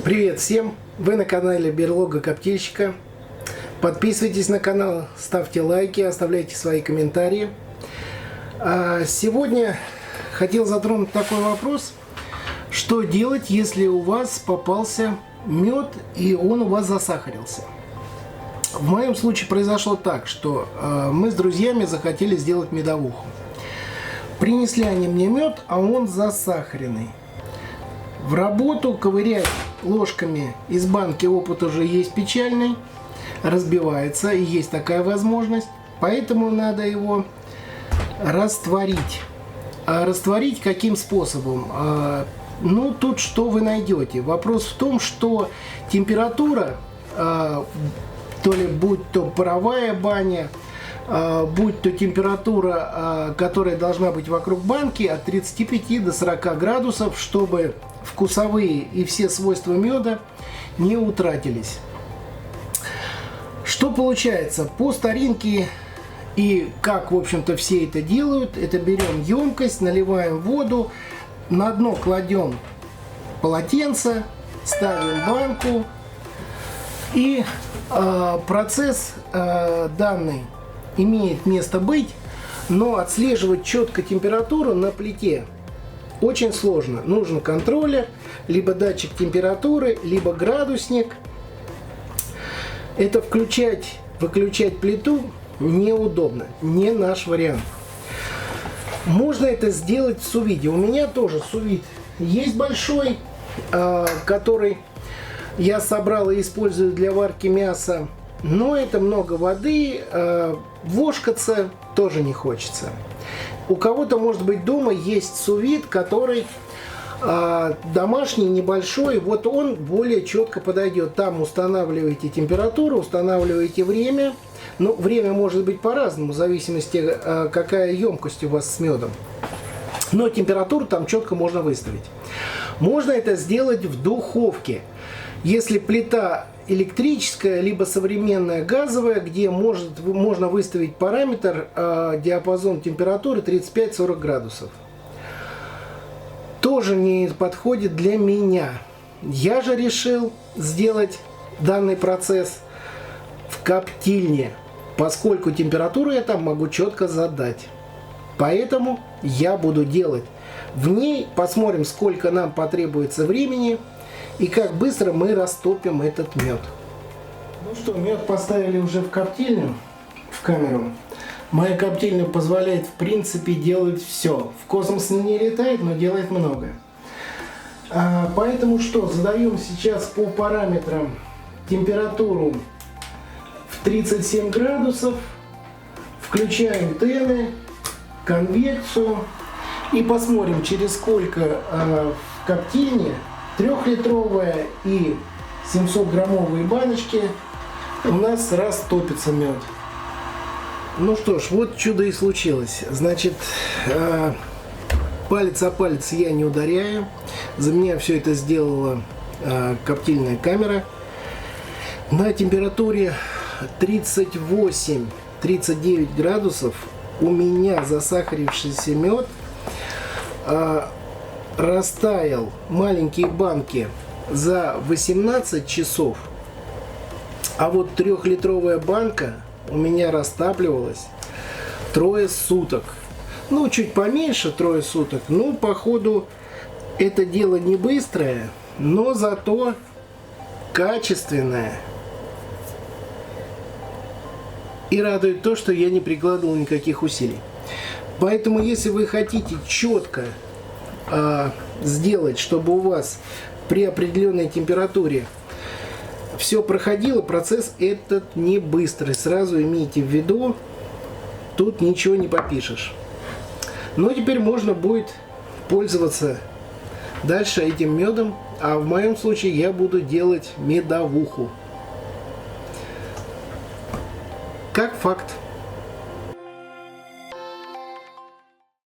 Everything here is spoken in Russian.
Привет всем! Вы на канале Берлога Коптильщика. Подписывайтесь на канал, ставьте лайки, оставляйте свои комментарии. Сегодня хотел затронуть такой вопрос. Что делать, если у вас попался мед и он у вас засахарился? В моем случае произошло так, что мы с друзьями захотели сделать медовуху. Принесли они мне мед, а он засахаренный. В работу ковырять ложками из банки опыт уже есть печальный, разбивается, и есть такая возможность, поэтому надо его растворить. А растворить каким способом? Ну, тут что вы найдете? Вопрос в том, что температура, то ли будь то паровая баня, будь то температура, которая должна быть вокруг банки, от 35 до 40 градусов, чтобы вкусовые и все свойства меда не утратились. Что получается? По старинке, и как, в общем-то, все это делают, это берем емкость, наливаем воду, на дно кладем полотенце, ставим банку, и процесс данный имеет место быть, но отслеживать четко температуру на плите очень сложно. Нужен контроллер, либо датчик температуры, либо градусник. Это включать, выключать плиту неудобно, не наш вариант. Можно это сделать в сувиде. У меня тоже сувид есть большой, который я собрал и использую для варки мяса. Но это много воды, вошкаться тоже не хочется. У кого-то, может быть, дома есть сувид, который домашний, небольшой, вот он более четко подойдет. Там устанавливаете температуру, устанавливаете время. Ну, время может быть по-разному, в зависимости, какая емкость у вас с медом. Но температуру там четко можно выставить. Можно это сделать в духовке. Если плита электрическая, либо современная газовая, где можно выставить параметр, диапазон температуры 35-40 градусов. Тоже не подходит для меня. Я же решил сделать данный процесс в коптильне, поскольку температуру я там могу четко задать. Поэтому я буду делать в ней, посмотрим, сколько нам потребуется времени и как быстро мы растопим этот мед. Ну что, мед поставили уже в коптильню, в камеру. Моя коптильня позволяет, в принципе, делать все. В космос не летает, но делает многое. Поэтому что, задаем сейчас по параметрам температуру в 37 градусов, включаем тены, конвекцию и посмотрим, через сколько в коптильне 3-литровая и 700-граммовые баночки у нас растопится мед. Ну что ж, вот чудо и случилось. Значит, палец о палец я не ударяю. За меня все это сделала коптильная камера. На температуре 38-39 градусов у меня засахарившийся мед растаял, маленькие банки, за 18 часов. А вот 3-литровая банка у меня растапливалась 3 суток. Ну, чуть поменьше 3 суток. Ну, походу, это дело не быстрое, но зато качественное. И радует то, что я не прикладывал никаких усилий. Поэтому, если вы хотите четко сделать, чтобы у вас при определенной температуре все проходило, процесс этот не быстрый. Сразу имейте в виду, тут ничего не попишешь. Но теперь можно будет пользоваться дальше этим медом. А в моем случае я буду делать медовуху. Как факт.